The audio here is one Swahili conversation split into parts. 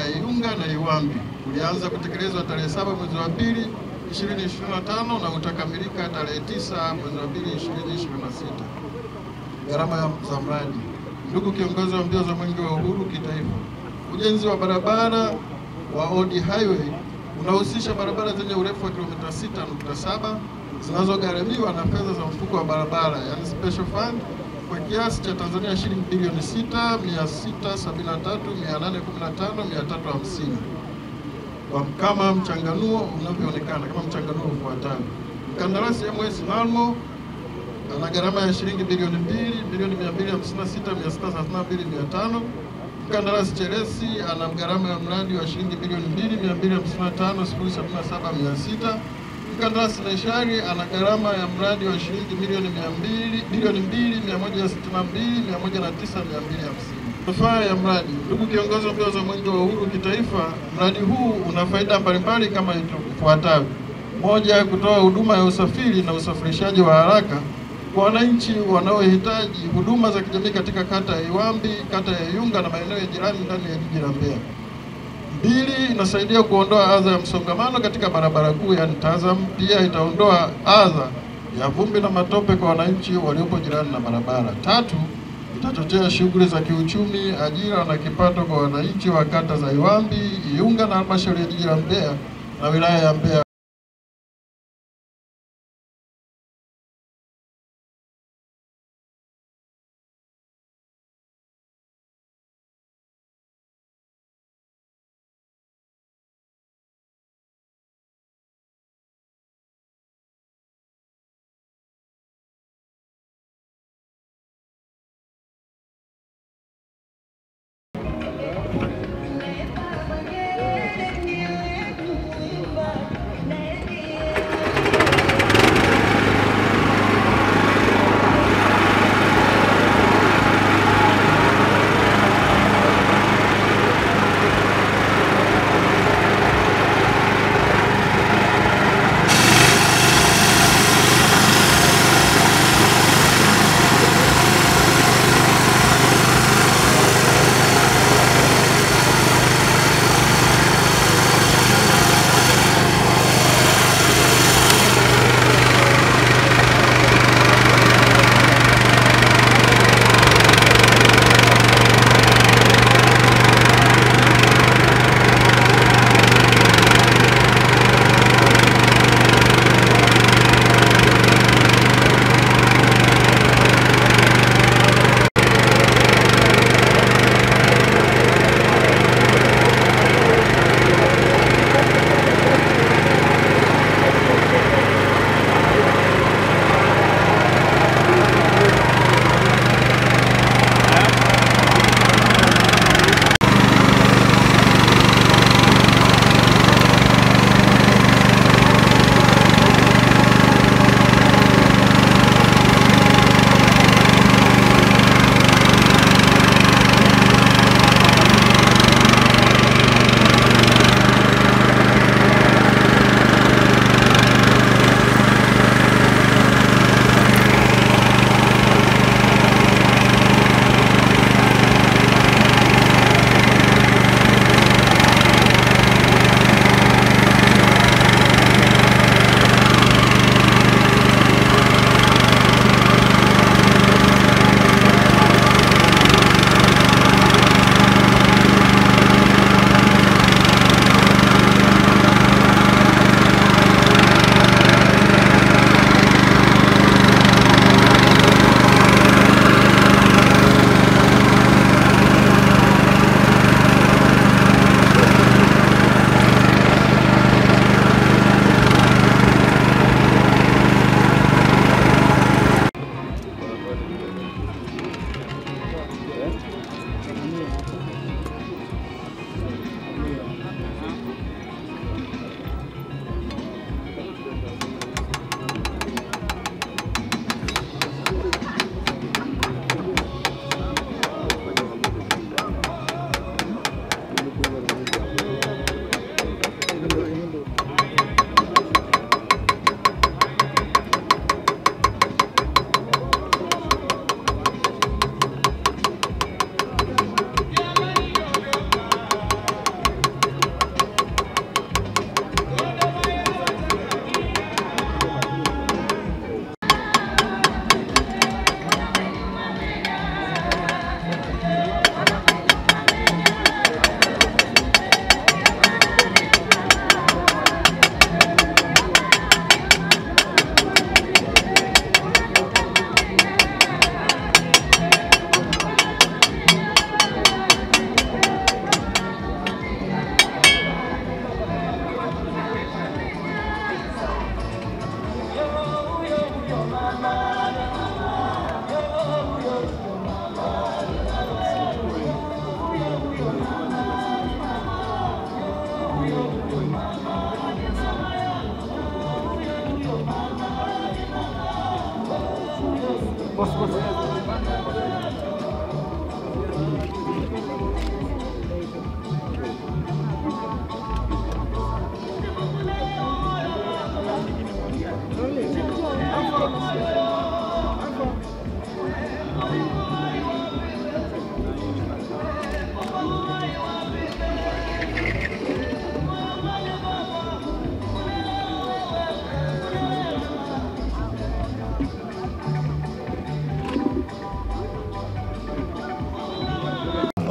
ya Iunga na Iwambi. Ulianza kutekelezwa tarehe 7 mwezi wa 2 2025 na utakamilika tarehe 9 mwezi wa 2 2026. Gharama za mradi. Ndugu kiongozi wa mbio za Mwenge wa Uhuru kitaifa, ujenzi wa barabara wa Old Highway unahusisha barabara zenye urefu wa kilomita 6.7 zinazogharamiwa na fedha za mfuko wa barabara, yani special fund, kwa kiasi cha Tanzania shilingi bilioni 6,673,815,350. Kama mchanganuo unavyoonekana kama mchanganuo ufuatao. Mkandarasi MS Nalmo ana gharama ya shilingi bilioni 2,256,632,500. Mkandarasi Cheresi ana gharama ya mradi wa shilingi bilioni 2,255,077,600. Mkandarasi Naishari ana gharama ya mradi wa shilingi bilioni 2,162,109,250. Manufaa ya mradi. Ndugu kiongozi wa mbio za Mwenge wa Uhuru kitaifa, mradi huu una faida mbalimbali kama ifuatavyo. Moja, kutoa huduma ya usafiri na usafirishaji wa haraka kwa wananchi wanaohitaji huduma za kijamii katika kata ya Iwambi, kata ya Iunga na maeneo ya jirani ndani ya jiji la Mbeya. 2, inasaidia kuondoa adha ya msongamano katika barabara kuu ya TAZAM. Pia itaondoa adha ya vumbi na matope kwa wananchi waliopo jirani na barabara. 3, itachochea shughuli za kiuchumi, ajira na kipato kwa wananchi wa kata za Iwambi, Iunga na halmashauri ya jiji la Mbeya na wilaya ya Mbeya.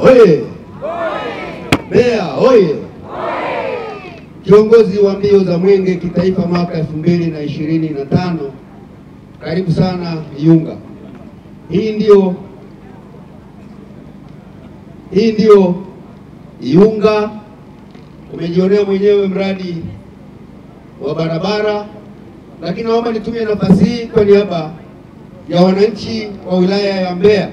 Oye! Mbeya oye! Kiongozi wa mbio za mwenge kitaifa mwaka 2025, karibu sana Iyunga. Hii ndio Iyunga. Umejionea mwenyewe mradi wa barabara, lakini naomba nitumie nafasi hii kwa niaba ya wananchi wa wilaya ya Mbeya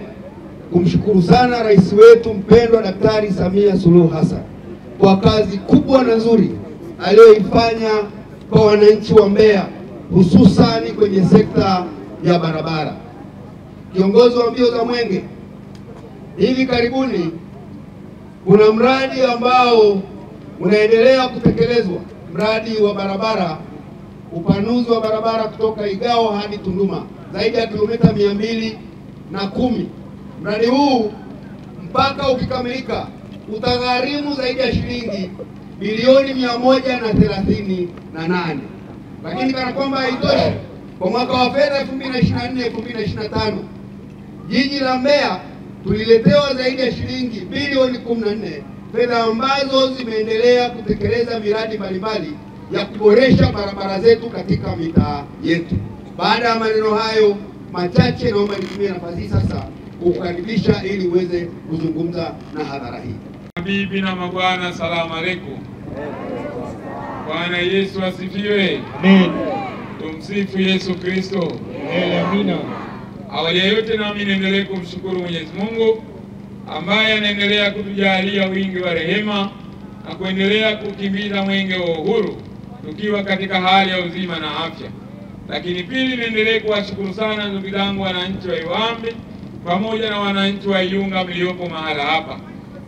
kumshukuru sana rais wetu mpendwa Daktari Samia Suluhu Hassan kwa kazi kubwa na nzuri aliyoifanya kwa wananchi wa Mbeya, hususani kwenye sekta ya barabara. Kiongozi wa mbio za mwenge, hivi karibuni kuna mradi ambao unaendelea kutekelezwa, mradi wa barabara, upanuzi wa barabara kutoka Igao hadi Tunduma, zaidi ya kilomita 210. Mradi huu mpaka ukikamilika utagharimu zaidi ya shilingi bilioni 138. Lakini kana kwamba haitoshi, kwa mwaka wa fedha 2024-2025 jiji la Mbeya tuliletewa zaidi ya shilingi bilioni 14, fedha ambazo zimeendelea kutekeleza miradi mbalimbali ya kuboresha barabara zetu katika mitaa yetu. Baada ya maneno hayo machache, naomba nitumie nafasi hii sasa kukaribisha ili uweze kuzungumza na hadhara hii. Bibi na mabwana, salamu alaykum. Bwana Yesu asifiwe. Amen. Tumsifu Yesu Kristo. Amina. Awali ya yote nami niendelee kumshukuru Mwenyezi Mungu ambaye anaendelea kutujalia wingi wa rehema na kuendelea kukimbiza mwenge wa uhuru tukiwa katika hali ya uzima na afya. Lakini pili, niendelee kuwashukuru sana ndugu zangu wananchi wa Iwambi pamoja na wananchi wa Iyunga mliopo mahala hapa,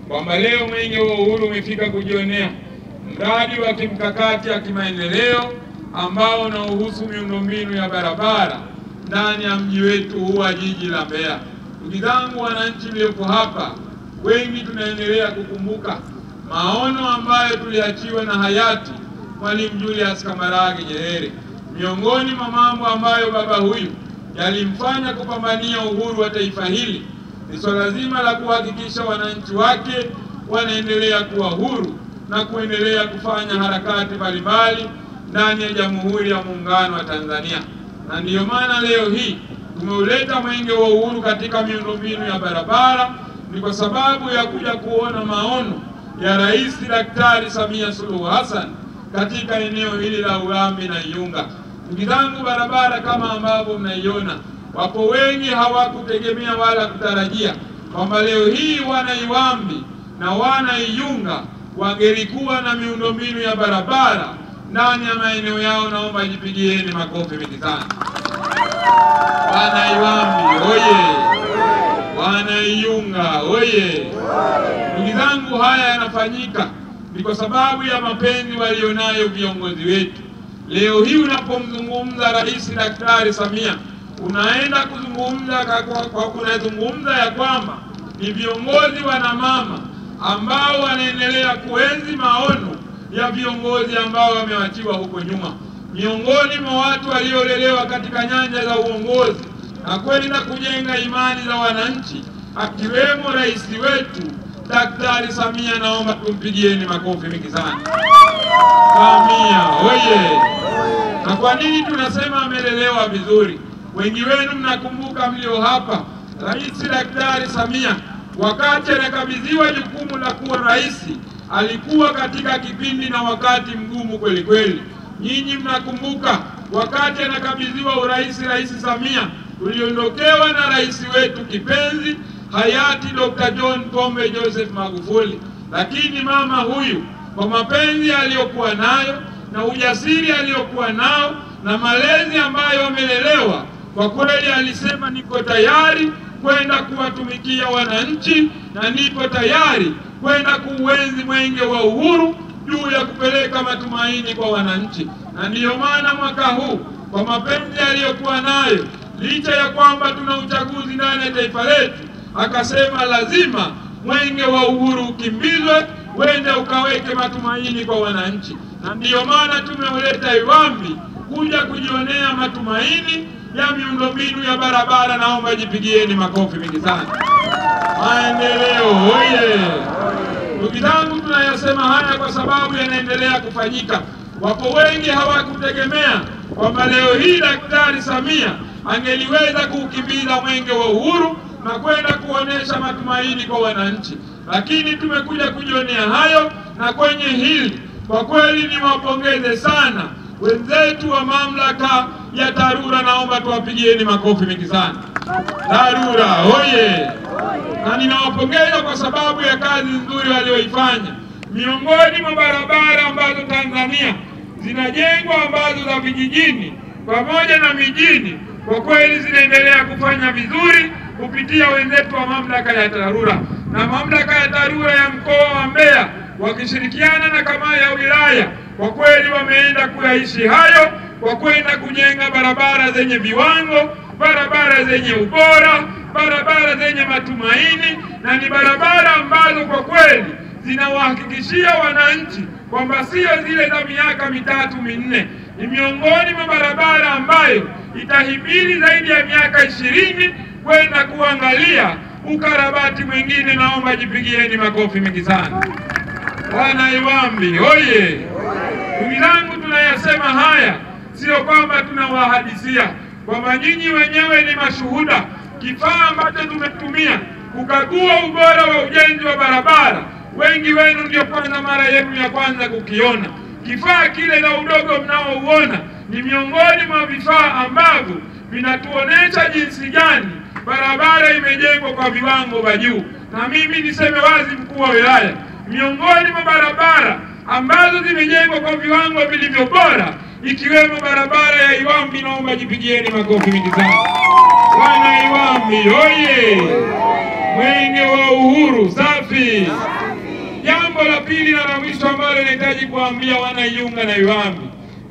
kwamba leo mwenge wa uhuru umefika kujionea mradi wa kimkakati ya kimaendeleo ambao unahusu miundombinu ya barabara ndani ya mji wetu huu wa jiji la Mbeya. Ndugu zangu wananchi mliopo hapa, wengi tunaendelea kukumbuka maono ambayo tuliachiwa na hayati Mwalimu Julius Kambarage Nyerere. Miongoni mwa mambo ambayo baba huyu yalimfanya kupambania uhuru wa taifa hili ni swala zima la kuhakikisha wananchi wake wanaendelea kuwa huru na kuendelea kufanya harakati mbalimbali ndani ya Jamhuri ya Muungano wa Tanzania. Na ndiyo maana leo hii tumeuleta mwenge wa uhuru katika miundombinu ya barabara, ni kwa sababu ya kuja kuona maono ya Rais Daktari Samia Suluhu Hassan katika eneo hili la Urambi na Iyunga. Ndugu zangu, barabara kama ambavyo mnaiona, wapo wengi hawakutegemea wala kutarajia kwamba leo hii wana Iwambi na wana Iyunga wangelikuwa na miundombinu ya barabara ndani ya maeneo yao. Naomba jipigieni makofi mengi sana. Wana Iwambi oye! Wana Iyunga oye! Ndugu zangu, haya yanafanyika ni kwa sababu ya mapenzi walionayo viongozi wetu. Leo hii unapomzungumza Rais Daktari Samia, unaenda kuzungumza kunazungumza ya kwamba ni viongozi wana mama ambao wanaendelea kuenzi maono ya viongozi ambao wamewachiwa huko nyuma. Miongoni mwa watu waliolelewa katika nyanja za uongozi na kwenda kujenga imani za wananchi, akiwemo rais wetu Daktari Samia. Naomba tumpigieni makofi mengi sana. Samia oye! Na kwa nini tunasema amelelewa vizuri? Wengi wenu mnakumbuka mlio hapa, Rais Daktari Samia wakati anakabidhiwa jukumu la kuwa rais alikuwa katika kipindi na wakati mgumu kweli kweli. Nyinyi mnakumbuka wakati anakabidhiwa urais Rais Samia, tuliondokewa na rais wetu kipenzi hayati Dr. John Pombe Joseph Magufuli. Lakini mama huyu kwa mapenzi aliyokuwa nayo na ujasiri aliyokuwa nao na malezi ambayo amelelewa, Kwa kweli alisema niko tayari kwenda kuwatumikia wananchi na nipo tayari kwenda kuuenzi mwenge wa uhuru juu ya kupeleka matumaini kwa wananchi. Na ndiyo maana mwaka huu kwa mapenzi aliyokuwa nayo, licha ya kwamba tuna uchaguzi ndani ya taifa letu, akasema lazima mwenge wa uhuru ukimbizwe, wende ukaweke matumaini kwa wananchi. Na ndiyo maana tumeuleta Iwambi kuja kujionea matumaini ya miundombinu ya barabara. Naomba jipigieni makofi mingi sana. Maendeleo hoye! Ndugu zangu, tunayasema haya kwa sababu yanaendelea kufanyika. Wapo wengi hawakutegemea kwamba leo hii Daktari Samia angeliweza kuukimbiza mwenge wa uhuru na kwenda kuonesha matumaini kwa wananchi, lakini tumekuja kujionea hayo. Na kwenye hili kwa kweli niwapongeze sana wenzetu wa mamlaka ya TARURA. Naomba tuwapigieni makofi mengi sana. TARURA hoye! Na ninawapongeza kwa sababu ya kazi nzuri walioifanya. Miongoni mwa barabara ambazo Tanzania zinajengwa, ambazo za vijijini pamoja na mijini, kwa kweli zinaendelea kufanya vizuri kupitia wenzetu wa mamlaka ya TARURA. Na mamlaka ya TARURA ya mkoa wa Mbeya wakishirikiana na kamati ya wilaya, kwa kweli wameenda kuyaishi hayo kwa kwenda kujenga barabara zenye viwango, barabara zenye ubora, barabara zenye matumaini, na ni barabara ambazo kwa kweli zinawahakikishia wananchi kwamba sio zile za miaka mitatu minne. Ni miongoni mwa barabara ambayo itahimili zaidi ya miaka 20 kwenda kuangalia ukarabati mwingine. Naomba jipigieni makofi mengi sana. Wana Iwambi hoye! Ndugu zangu, tunayasema haya sio kwamba tunawahadisia, kwamba nyinyi wenyewe ni mashuhuda. Kifaa ambacho tumetumia kukagua ubora wa ujenzi wa barabara, wengi wenu ndio kwanza mara yenu ya kwanza kukiona. Kifaa kile na udogo mnaouona ni miongoni mwa vifaa ambavyo vinatuonesha jinsi gani barabara imejengwa kwa viwango vya juu. Na mimi niseme wazi, mkuu wa wilaya, miongoni mwa barabara ambazo zimejengwa kwa viwango vilivyo bora ikiwemo barabara ya Iwambi. Naomba jipigieni makofi mingi sana. Wana Iwambi hoye! Mwenge wa uhuru safi! Jambo la pili na la mwisho ambalo nahitaji kuambia wana Iyunga na Iwambi,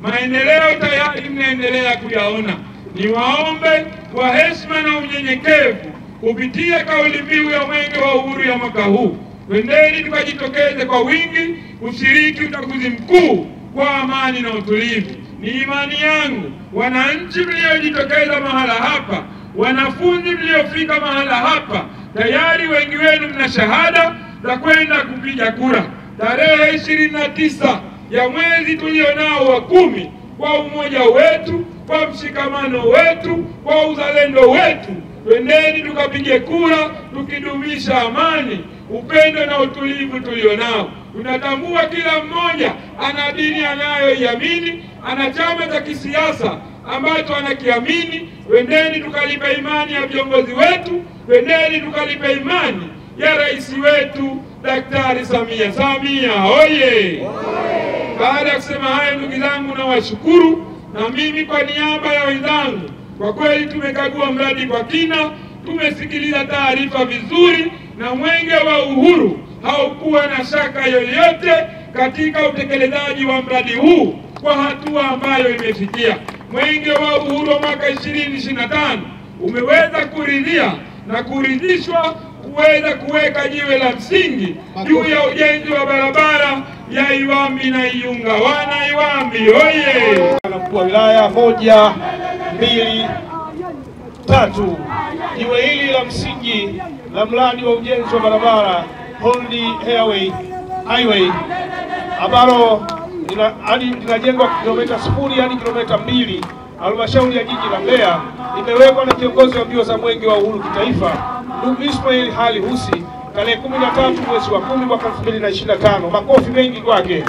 maendeleo tayari mnaendelea kuyaona. Niwaombe kwa heshima na unyenyekevu kupitia kauli mbiu ya mwenge wa uhuru ya mwaka huu, twendeni tukajitokeze kwa wingi kushiriki uchaguzi mkuu kwa amani na utulivu. Ni imani yangu wananchi mliojitokeza mahala hapa, wanafunzi mliofika mahala hapa, tayari wengi wenu mna shahada za kwenda kupiga kura tarehe 29 ya mwezi tulionao wa 10, kwa umoja wetu, kwa mshikamano wetu, kwa uzalendo wetu. Twendeni tukapige kura tukidumisha amani, upendo na utulivu tulionao. Tunatambua kila mmoja ana dini anayoiamini, ana chama cha kisiasa ambacho anakiamini. Twendeni tukalipe imani ya viongozi wetu, twendeni tukalipe imani ya rais wetu Daktari Samia. Samia hoye! Baada ya kusema haya, ndugu zangu, na washukuru. Na mimi kwa niaba ya wenzangu, kwa kweli tumekagua mradi kwa kina, tumesikiliza taarifa vizuri, na mwenge wa uhuru haukuwa na shaka yoyote katika utekelezaji wa mradi huu kwa hatua ambayo imefikia. Mwenge wa uhuru wa mwaka 2025 umeweza kuridhia na kuridhishwa kuweza kuweka jiwe la msingi juu ya ujenzi wa barabara ya Iwambi na Iyunga. Wana Iwambi hoye! Mkuu wa wilaya, 1, 2, 3. Jiwe hili la msingi la mradi wa ujenzi wa barabara Holdi Highway ambalo linajengwa kilomita 0 hadi kilomita 2 halmashauri ya jiji la Mbeya, imewekwa na kiongozi wa mbio za mwenge wa uhuru kitaifa ndugu Ismail Ali Husi tarehe 13 mwezi wa 10 mwaka 2025. Makofi mengi kwake.